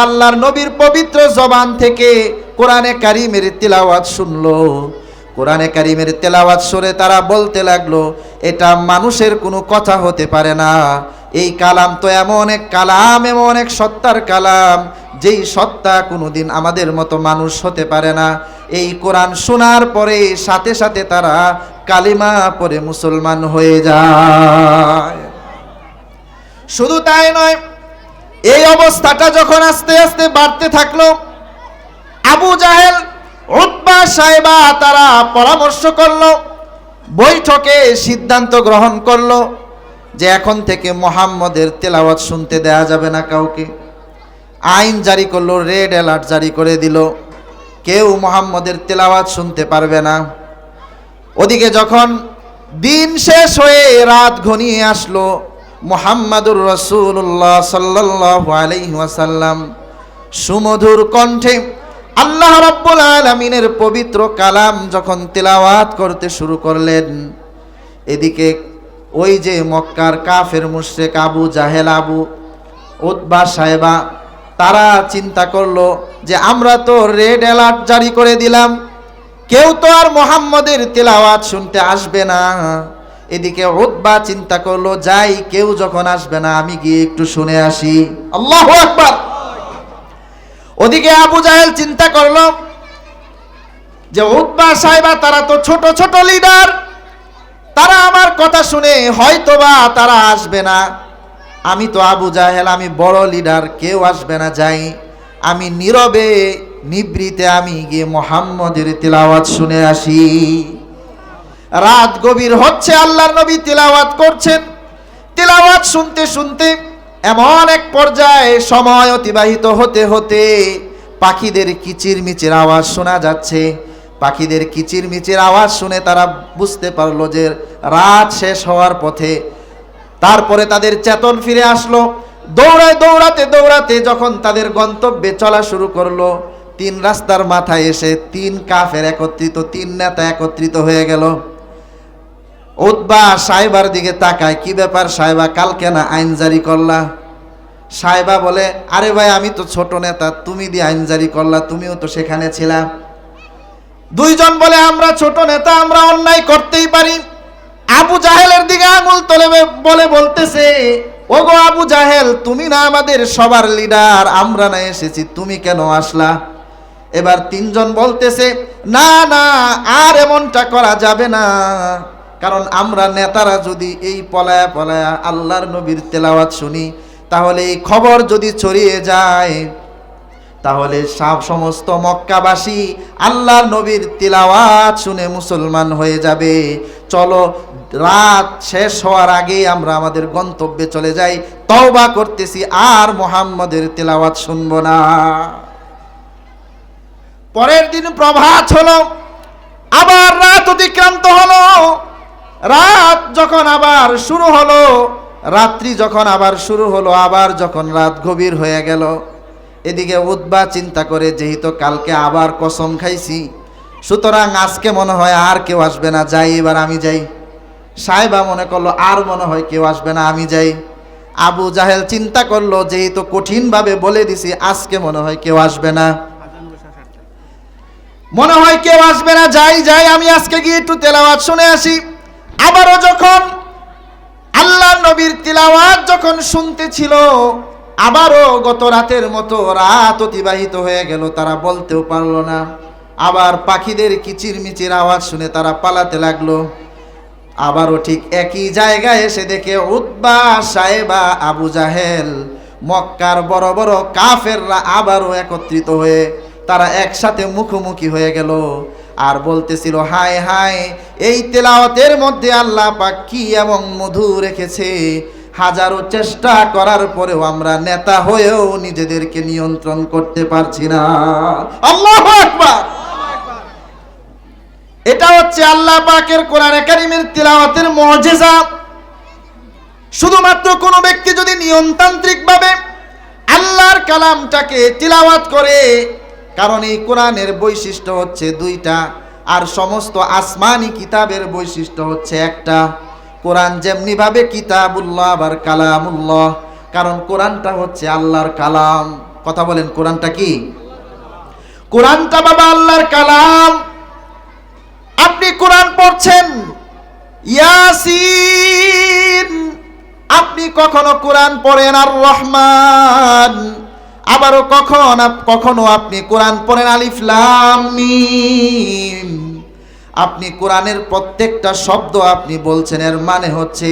আল্লাহর নবীর পবিত্র জবান থেকে কোরআনে কারিমের তিলাওয়াত শুনলো। কোরআনে কারিমের তেলাওয়াত শুনে তারা বলতে লাগলো, এটা মানুষের কোনো কথা হতে পারে না। এই কালাম তো এমন এক কালাম, এমন এক সত্তার কালাম, যেই সত্তা কোনোদিন আমাদের মতো মানুষ হতে পারে না। এই কোরআন শোনার পরে সাথে সাথে তারা কালিমা পড়ে মুসলমান হয়ে যায়। শুধু তাই নয়, এই অবস্থাটা যখন আস্তে আস্তে বাড়তে থাকলো, আবু জাহেল, উতবা, সাইবা তারা পরামর্শ করলো, বৈঠকে সিদ্ধান্ত গ্রহণ করলো যে এখন থেকে মুহাম্মদের তেলাওয়াত শুনতে দেয়া যাবে না কাউকে। আইন জারি করলো, রেড অ্যালার্ট জারি করে দিল, কেউ মুহাম্মদের তেলাওয়াত শুনতে পারবে না। ওদিকে যখন দিন শেষ হয়ে রাত ঘনিয়ে আসলো, মুহাম্মাদুর রাসূলুল্লাহ সাল্লাল্লাহু আলাইহি ওয়াসাল্লাম সুমধুর কণ্ঠে আল্লাহ রাব্বুল আলামিনের পবিত্র কালাম যখন তেলাওয়াত করতে শুরু করলেন, এদিকে ওই যে মক্কার কাফের মুশরিক আবু জাহেল, আবু উতবা, সাইবা তারা চিন্তা করলো যে আমরা তো রেড অ্যালার্ট জারি করে দিলাম, কেউ তো আর মুহাম্মদের তেলাওয়াত শুনতে আসবে না। এদিকে উতবা চিন্তা করলো, যাই, কেউ যখন আসবে না আমি গিয়ে একটু শুনে আসি। আল্লাহু আকবার। ওদিকে আবু জাহেল চিন্তা করলো যে উতবা, সাইবা তারা তো ছোট ছোট লিডার, তারা আমার কথা শুনে হয়তোবা তারা আসবে না। আমি তো আবু জাহেল, আমি বড় লিডার, কেউ আসবে না, যাই, আমি নীরবে নিভৃতে আমি গিয়ে মুহাম্মদের তেলাওয়াত শুনে আসি। রাত গভীর হচ্ছে, আল্লাহর নবী তেলাওয়াত করছেন। তেলাওয়াত শুনতে শুনতে এমন এক পর্যায়ে সময় অতিবাহিত হতে হতে পাখিদের কিচিরমিচির আওয়াজ শোনা যাচ্ছে। পাখিদের কিচিরমিচির আওয়াজ শুনে তারা বুঝতে পারলো যে রাত শেষ হওয়ার পথে। তারপরে তাদের চেতন ফিরে আসলো। দৌড়াতে দৌড়াতে যখন তাদের গন্তব্যে চলা শুরু করলো, তিন রাস্তার মাথায় এসে তিন কাফের একত্রিত, তিন নেতা একত্রিত হয়ে গেল। উতবা সাইবার দিকে তাকায়, কি ব্যাপার সাইবা, কালকে না আইন জারি করলা? সাইবা বলে, আরে ভাই, আমি তো ছোট নেতা, তুমি দিয়ে আইন জারি করলা, তুমিও তো সেখানে ছিলা। দুইজন বলে, আমরা ছোট নেতা, আমরা অন্যায় করতেই পারি। আবু জাহেলের দিকে আঙুল তোলে বলে বলতেছে, ওগো আবু জাহেল, তুমি না আমাদের সবার লিডার, আমরা না এসেছি, তুমি কেন আসলা? এবার তিনজন বলতেছে, না না, আর এমনটা করা যাবে না, কারণ আমরা নেতারা যদি এই পলায়া পলায়া আল্লাহর নবীর তেলাওয়াত শুনি, তাহলে এই খবর যদি ছড়িয়ে যায়, তাহলে সমস্ত মক্কাবাসী আল্লাহর নবীর তিলাওয়াত শুনে মুসলমান হয়ে যাবে। চলো, রাত শেষ হওয়ার আগে আমরা আমাদের গন্তব্যে চলে যাই, তওবা করতেছি, আর মুহাম্মদের তিলাওয়াত শুনবো না। পরের দিন প্রভাত হলো, আবার রাত অতিক্রান্ত হলো। রাত যখন আবার শুরু হলো, রাত্রি যখন আবার শুরু হলো, আবার যখন রাত গভীর হয়ে গেল, এদিকে উতবা চিন্তা করে, যেহেতু কালকে আবার কসম খাইছি, সুতরাং আজকে মনে হয় আর কেউ আসবে না, যাই, এবার আমি যাই। সাইবা মনে করলো, আর মনে হয় কেউ আসবে না, আমি যাই। আবু জাহেল চিন্তা করলো, যেহেতু কঠিনভাবে বলে দিছি, আজকে মনে হয় কেউ আসবে না, মনে হয় কেউ আসবে না, যাই, আমি আজকে গিয়ে একটু তেলাওয়াত শুনে আসি। আবারও যখন আল্লাহর নবীর তিলাওয়াত যখন শুনতেছিল, আবারও গত রাতের মতো রাত অতিবাহিত হয়ে গেল, তারা বলতেও পারলো না। আবার পাখিদের কিচিরমিচির আওয়াজ শুনে তারা পালাতে লাগলো। আবারও ঠিক একই জায়গায় এসে দেখে উতবা, সাইবা, আবু জাহেল, মক্কার বড় বড় কাফেররা আবারও একত্রিত হয়ে তারা একসাথে মুখোমুখি হয়ে গেল। আর বলতেছিল, হায় হায়, এই তেলাওয়াতের মধ্যে আল্লাহ পাক কি এবং মধু রেখেছে, হাজারো চেষ্টা করার পরেও আমরা নেতা হয়েও নিজেদেরকে নিয়ন্ত্রণ করতে পারছি না। আল্লাহু আকবার। এটা হচ্ছে আল্লাহ পাকের কোরআনে কারীমের তিলাওয়াতের মুজিজা। শুধুমাত্র কোনো ব্যক্তি যদি নিয়মতান্ত্রিক ভাবে আল্লাহর কালামটাকে তিলাওয়াত করে, কারণ এই কোরআনের বৈশিষ্ট্য হচ্ছে দুইটা, আর সমস্ত আসমানি কিতাবের বৈশিষ্ট্য হচ্ছে একটা। কোরআন যেমনি ভাবে কিতাবুল্লাহ আবার কালামুল্লাহ, কারণ কোরআনটা হচ্ছে আল্লাহর কালাম। কথা বলেন, কোরআনটা কি? কোরআনটা বাবা আল্লাহর কালাম। আপনি কোরআন পড়ছেন, ইয়াসিন, আপনি কখনো কোরআন পড়েন আর রহমান, আবারও কখনো আপনি কোরআন পড়েন আলিফ লাম মিম। আপনি কোরআনের প্রত্যেকটা শব্দ আপনি বলছেন, এর মানে হচ্ছে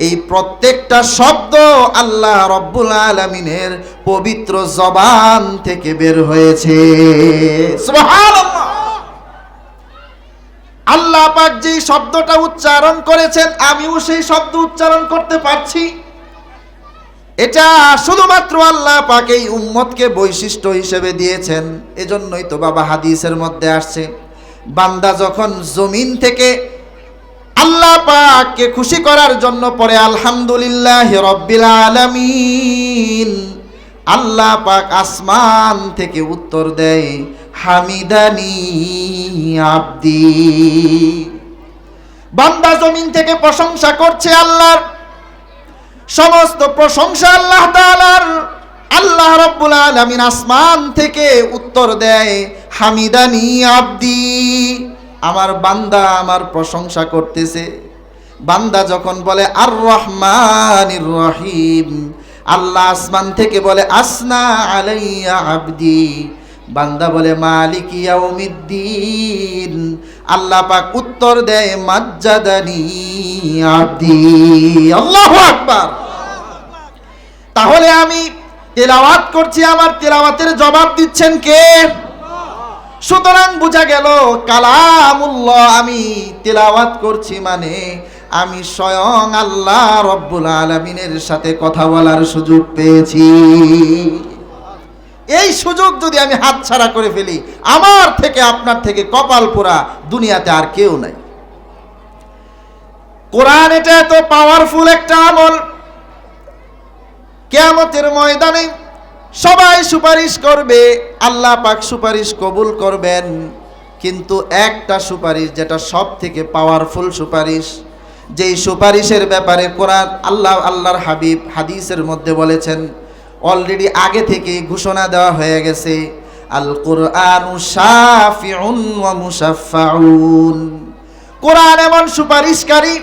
এই প্রত্যেকটা শব্দ আল্লাহ রব্বুল আলামিনের পবিত্র জবান থেকে বের হয়েছে। সুবহানাল্লাহ। আল্লাহ পাক যে শব্দটা উচ্চারণ করেছেন, আমিও সেই শব্দ উচ্চারণ করতে পারছি। এটা শুধুমাত্র আল্লাহ পাক এই উম্মতকে বৈশিষ্ট্য হিসেবে দিয়েছেন। এজন্যই তো বাবা হাদিসের মধ্যে আসছে, বান্দা যখন জমিন থেকে আল্লাহ পাককে খুশি করার জন্য পড়ে আলহামদুলিল্লাহ রাব্বিল আলামিন, আল্লাহ পাক আসমান থেকে উত্তর দেয় হামিদানি আব্দি। বান্দা জমিন থেকে প্রশংসা করছে আল্লাহর, সমস্ত প্রশংসা আল্লাহ তাআলার। আল্লাহ রাব্বুল আলামিন আসমান থেকে উত্তর দেয় হামিদানি আব্দি, আমার বান্দা আমার প্রশংসা করতেছে। বান্দা যখন বলে আর রহমানির রহিম, আল্লাহ আসমান থেকে বলে আসনা আলাইয়া আব্দি, বান্দা বলে মালিক ইয়াউমিদ্দিন, আল্লাহ পাক উত্তর দেয় মাজ্জাদানি আব্দি। আল্লাহু আকবার। তাহলে আমি তেলাওয়াত করছি, আমার তেলাওয়াতের জবাব দিচ্ছেন কে? সুতরাং বোঝা গেল কালামুল্লাহ, আমি তেলাওয়াত করছি মানে আমি স্বয়ং আল্লাহ রব্বুল আলামিনের সাথে কথা বলার সুযোগ পেয়েছি। এই সুযোগ যদি আমি হাতছাড়া করে ফেলি, আমার থেকে আপনার থেকে কপাল পোড়া দুনিয়াতে আর কেউ নাই। কোরআন এটা এত পাওয়ারফুল একটা আমল, কিয়ামতের ময়দানে সবাই সুপারিশ করবে, আল্লাহ পাক সুপারিশ কবুল করবেন। কিন্তু একটা সুপারিশ যেটা সব থেকে পাওয়ারফুল সুপারিশ, যেই সুপারিশের ব্যাপারে কোরআন আল্লাহর হাবিব হাদিসের মধ্যে বলেছেন, অলরেডি আগে থেকে ঘোষণা দেওয়া হয়ে গেছে, আল কুরআনু শাফিউন ওয়া মুশাফফাউন। কোরআন এমন সুপারিশকারী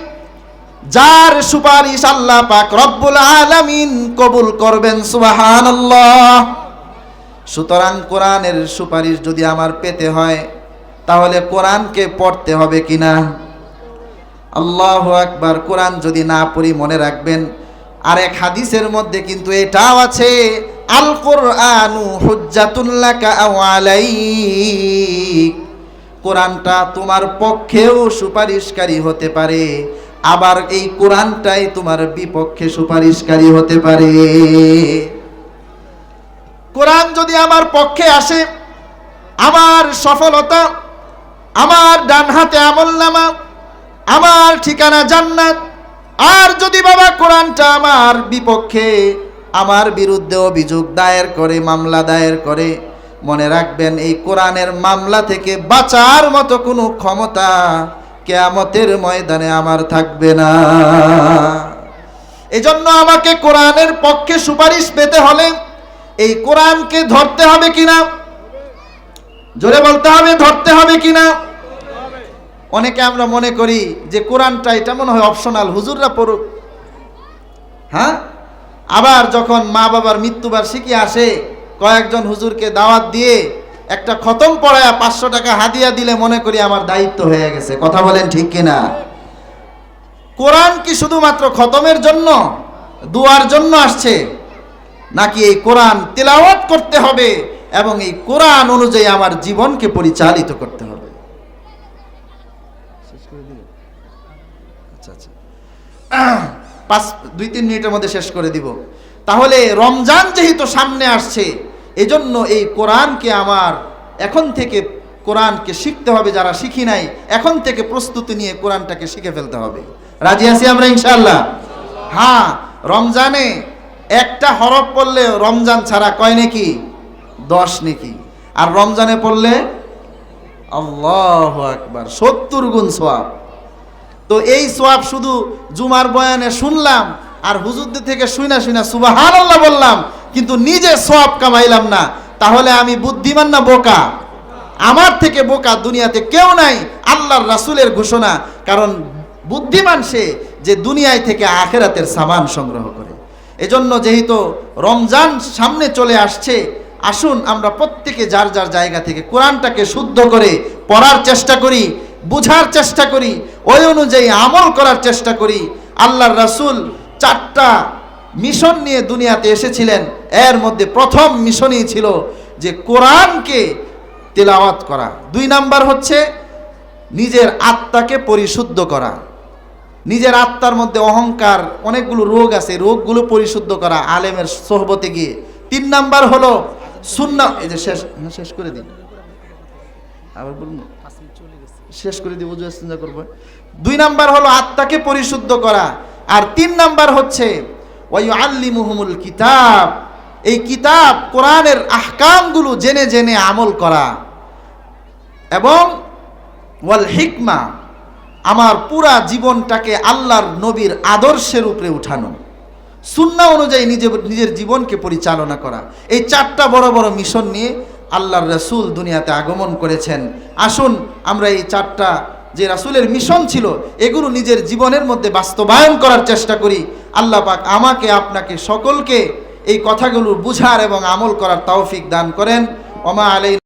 যার সুপারিশ আল্লাহ পাক রব্বুল আলামিন কবুল করবেন। সুবহানাল্লাহ। সুতরাং কোরআনের সুপারিশ যদি আমার পেতে হয়, তাহলে কোরআনকে পড়তে হবে কিনা? আল্লাহু আকবার। কোরআন যদি না পড়ি, মনে রাখবেন আরেক হাদিসের মধ্যে কিন্তু এটাও আছে, আল কুরআনু হুজ্জাতুল লাকা আও আলাইক। কোরআনটা তোমার পক্ষেও সুপারিশকারী হতে পারে, আবার এই কোরআনটাই তোমার বিপক্ষে সুপারিশকারী হতে পারে। কোরআন যদি আমার পক্ষে আসে, আমার সফলতা, আমার ডান হাতে আমলনামা, আমার ঠিকানা জান্নাত। আর যদি বাবা কোরআনটা আমার বিপক্ষে, আমার বিরুদ্ধে অভিযোগ দায়ের করে, মামলা দায়ের করে, মনে রাখবেন এই কোরআনের মামলা থেকে বাঁচার মতো কোনো ক্ষমতা কিয়ামতের ময়দানে আমার থাকবে না। এজন্য আমাকে কোরআনের পক্ষে সুপারিশ পেতে হলে এই কোরআনকে ধরতে হবে কিনা? জোরে বলতে হবে, ধরতে হবে কিনা? অনেকে আমরা মনে করি যে কোরআনটা এটা মনে হয় অপশনাল, হুজুররা পড়ুক। হ্যাঁ, আবার যখন মা বাবার মৃত্যুবার্ষিকী আসে, কয়েকজন হুজুরকে দাওয়াত দিয়ে একটা খতম পড়ায়া 500 টাকা হাদিয়া দিলে মনে করি আমার দায়িত্ব হয়ে গেছে। কথা বলেন ঠিক কিনা? কোরআন কি শুধুমাত্র খতমের জন্য, দুয়ার জন্য আসছে, নাকি এই কোরআন তেলাওয়াত করতে হবে এবং এই কোরআন অনুযায়ী আমার জীবনকে পরিচালিত করতে হবে? আচ্ছা, 2-3 মিনিটের মধ্যে শেষ করে দিব। তাহলে রমজান যেহেতু সামনে আসছে, এজন্য এই কোরআনকে আমার এখন থেকে কোরআনকে শিখতে হবে। যারা শিখি নাই, এখন থেকে প্রস্তুতি নিয়ে কোরআনটাকে শিখে ফেলতে হবে। রাজি আছি আমরা ইনশাআল্লাহ? হ্যাঁ, রমজানে একটা হরফ পড়লে রমজান ছাড়া কয় নেকি? 10 নেকি। আর রমজানে পড়লে আল্লাহু আকবার 70 গুণ সওয়াব। তো এই সওয়াব শুধু জুমার বয়ানে শুনলাম আর হুজুরদের থেকে শুনা সুবহানাল্লাহ বললাম, কিন্তু নিজে সওয়াব কামাইলাম না, তাহলে আমি বুদ্ধিমান না বোকা? আমার থেকে বোকা দুনিয়াতে কেউ নাই, আল্লাহর রাসূলের ঘোষণা। কারণ বুদ্ধিমান সে যে দুনিয়ায় থেকে আখিরাতের সামান সংগ্রহ করে। এজন্য যেহেতু রমজান সামনে চলে আসছে, আসুন আমরা প্রত্যেকে যার যার জায়গা থেকে কোরআনটাকে শুদ্ধ করে পড়ার চেষ্টা করি, বুঝার চেষ্টা করি, ওই অনুযায়ী আমল করার চেষ্টা করি। আল্লাহর রাসূল 4টা মিশন নিয়ে দুনিয়াতে এসেছিলেন, এর মধ্যে প্রথম মিশনই ছিল যে কোরআনকে তেলাওয়াত করা। 2 নাম্বার হচ্ছে নিজের আত্মাকে পরিশুদ্ধ করা। নিজের আত্মার মধ্যে অহংকার, অনেকগুলো রোগ আছে, রোগগুলো পরিশুদ্ধ করা আলেমের সোহবতে গিয়ে। 3 নাম্বার হলো সুন্নাহ। এই যে শেষ করে দিন, আবার বলুন, শেষ করে দিব, চিন্তা করবো। 2 নাম্বার হলো আত্মাকে পরিশুদ্ধ করা, আর 3 নাম্বার হচ্ছে ওয়ায়ুআল্লিমুহুমুল কিতাব, এই কিতাব কোরআনের আহকামগুলো জেনে জেনে আমল করা, এবং ওয়াল হিকমা, আমার পুরা জীবনটাকে আল্লাহর নবীর আদর্শের উপরে উঠানো, সুন্নাহ অনুযায়ী নিজের জীবনকে পরিচালনা করা। এই 4টা বড় বড় মিশন নিয়ে আল্লাহর রাসূল দুনিয়াতে আগমন করেছেন। আসুন আমরা এই 4টা যে রাসূলের মিশন ছিল এগুলো নিজের জীবনের মধ্যে বাস্তবায়ন করার চেষ্টা করি। আল্লাহ পাক আমাকে আপনাকে সকলকে এই কথাগুলো বুঝার এবং আমল করার তৌফিক দান করেন। ওমা আলাইনা